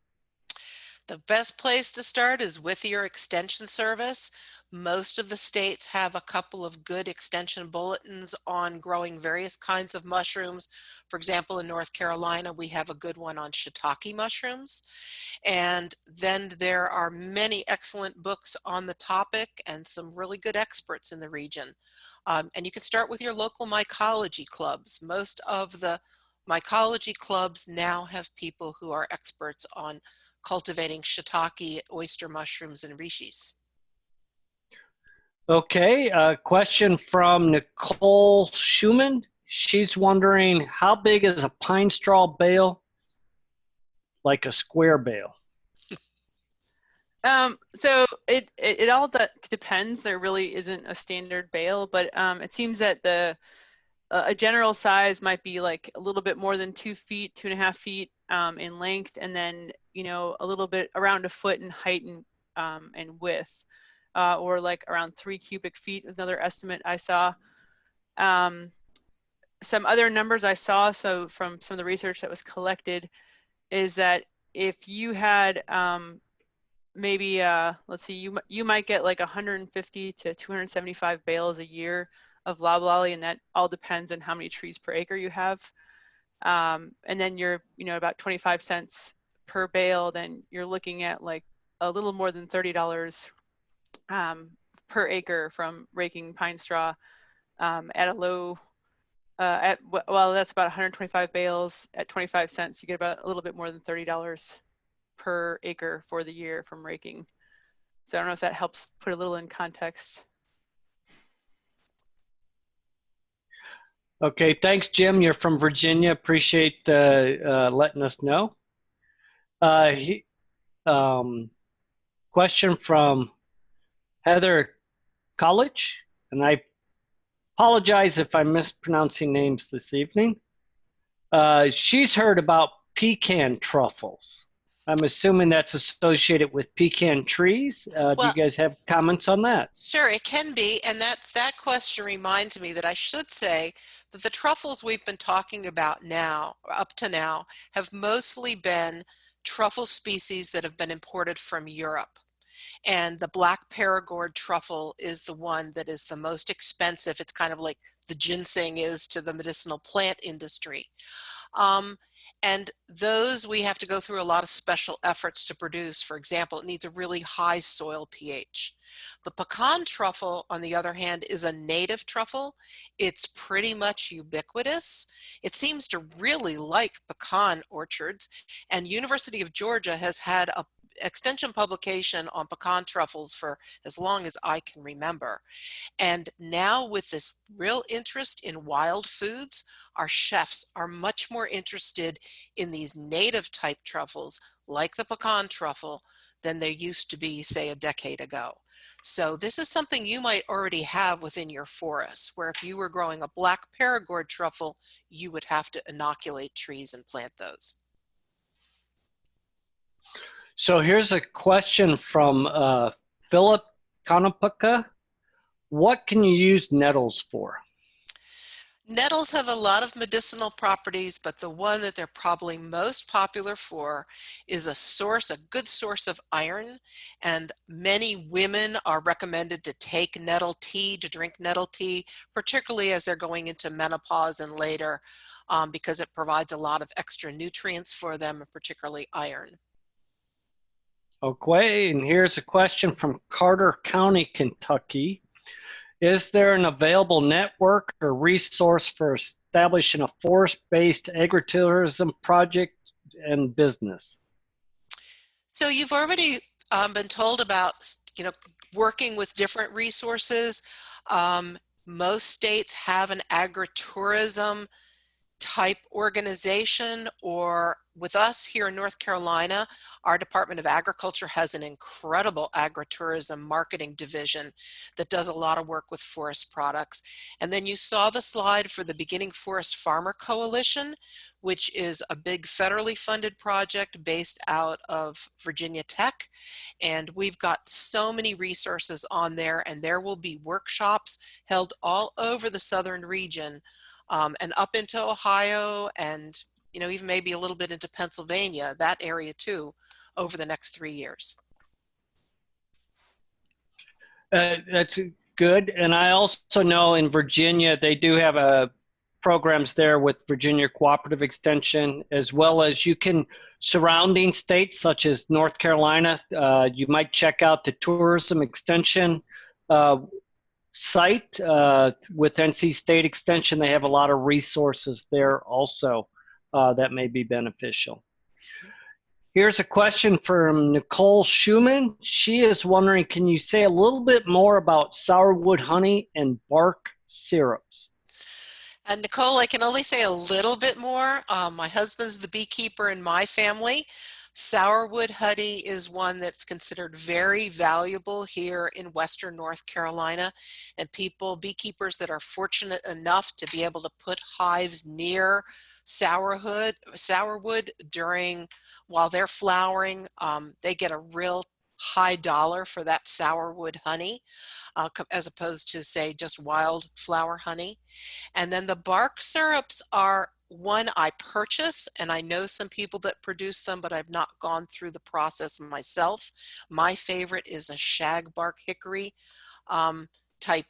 The best place to start is with your extension service. Most of the states have a couple of good extension bulletins on growing various kinds of mushrooms. For example, in North Carolina, we have a good one on shiitake mushrooms. And then there are many excellent books on the topic and some really good experts in the region. And you can start with your local mycology clubs. Most of the mycology clubs now have people who are experts on cultivating shiitake, oyster mushrooms, and rishis. Okay, a question from Nicole Schumann. She's wondering, how big is a pine straw bale? Like a square bale? So it all depends. There really isn't a standard bale, but it seems that a general size might be like a little bit more than 2 feet, 2.5 feet in length, and then a little bit around a foot in height and width, or like around 3 cubic feet was another estimate I saw. Some other numbers I saw, so from some of the research that was collected, is that if you had maybe let's see, you might get like 150 to 275 bales a year of loblolly, and that all depends on how many trees per acre you have. And then you're, about 25 cents per bale, then you're looking at like a little more than $30 per acre from raking pine straw at a low, well, that's about 125 bales at 25 cents. You get about a little bit more than $30 per acre for the year from raking. So I don't know if that helps put a little in context. Okay, thanks, Jim. You're from Virginia. Appreciate letting us know. Question from Heather College, and I apologize if I'm mispronouncing names this evening. She's heard about pecan truffles. I'm assuming that's associated with pecan trees. Do you guys have comments on that? Sure, it can be. And that question reminds me that I should say that the truffles we've been talking about now, up to now, have mostly been truffle species that have been imported from Europe. And the black Perigord truffle is the one that is the most expensive. It's kind of like the ginseng is to the medicinal plant industry. And those we have to go through a lot of special efforts to produce. For example, it needs a really high soil pH. The pecan truffle, on the other hand, is a native truffle. It's pretty much ubiquitous. It seems to really like pecan orchards, and University of Georgia has had a extension publication on pecan truffles for as long as I can remember. And now with this real interest in wild foods, our chefs are much more interested in these native type truffles like the pecan truffle than they used to be, say, a decade ago. So this is something you might already have within your forest, where if you were growing a black Perigord truffle, you would have to inoculate trees and plant those. So here's a question from Philip Kanapaka. What can you use nettles for? Nettles have a lot of medicinal properties, but the one that they're probably most popular for is a good source of iron. And many women are recommended to take nettle tea, to drink nettle tea, particularly as they're going into menopause and later, because it provides a lot of extra nutrients for them, particularly iron. Okay, and here's a question from Carter County, Kentucky. Is there an available network or resource for establishing a forest-based agritourism project and business? So you've already been told about, working with different resources. Most states have an agritourism type organization, or with us here in North Carolina, our Department of Agriculture has an incredible agritourism marketing division that does a lot of work with forest products. And then you saw the slide for the Beginning Forest Farmer Coalition, which is a big federally funded project based out of Virginia Tech. And we've got so many resources on there, and there will be workshops held all over the southern region and up into Ohio and, even maybe a little bit into Pennsylvania, that area too, over the next 3 years. That's good. And I also know in Virginia, they do have programs there with Virginia Cooperative Extension, as well as you can, surrounding states such as North Carolina, you might check out the Tourism Extension site with NC State Extension. They have a lot of resources there also that may be beneficial. Here's a question from Nicole Schumann. She is wondering, can you say a little bit more about sourwood honey and bark syrups? And Nicole, I can only say a little bit more. My husband's the beekeeper in my family. Sourwood honey is one that's considered very valuable here in Western North Carolina, and beekeepers that are fortunate enough to be able to put hives near sourwood while they're flowering, they get a real high dollar for that sourwood honey, as opposed to, say, just wildflower honey. And then the bark syrups are one I purchase, and I know some people that produce them, but I've not gone through the process myself. My favorite is a shagbark hickory type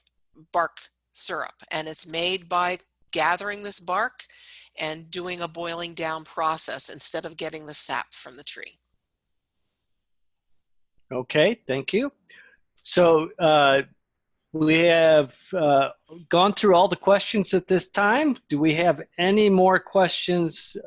bark syrup, and it's made by gathering this bark and doing a boiling down process instead of getting the sap from the tree. Okay, thank you. So we have gone through all the questions at this time. Do we have any more questions